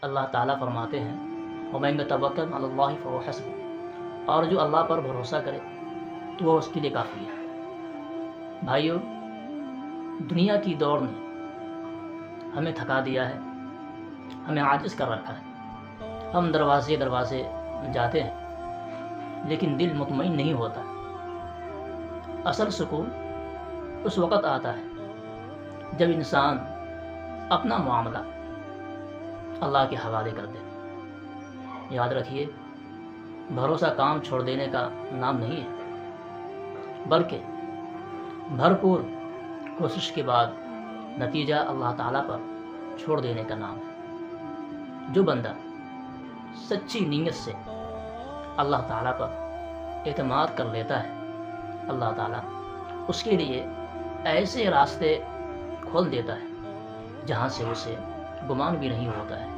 اللہ تعالیٰ فرماتے ہیں وَمَن يَتَوَکَّلْ عَلَى اللَّهِ فَهُوَ حَسْبُهُ، اور جو اللہ پر بھروسہ کرے تو وہ اس کے لیے کافی ہے۔ بھائیو، دنیا کی دوڑ نے ہمیں تھکا دیا ہے، ہمیں عاجز کر رکھا ہے۔ ہم دروازے دروازے جاتے ہیں لیکن دل مطمئن نہیں ہوتا۔ اصل سکون اس وقت آتا ہے جب انسان اپنا معاملہ اللہ کے حوالے کر دے۔ یاد رکھیے، بھروسہ کام چھوڑ دینے کا نام نہیں ہے، بلکہ بھرپور کوشش کے بعد نتیجہ اللہ تعالیٰ پر چھوڑ دینے کا نام ہے۔ جو بندہ سچی نیت سے اللہ تعالیٰ پر اعتماد کر لیتا ہے، اللہ تعالیٰ اس کے لیے ایسے راستے کھول دیتا ہے جہاں سے اسے گمان بھی نہیں ہوتا ہے۔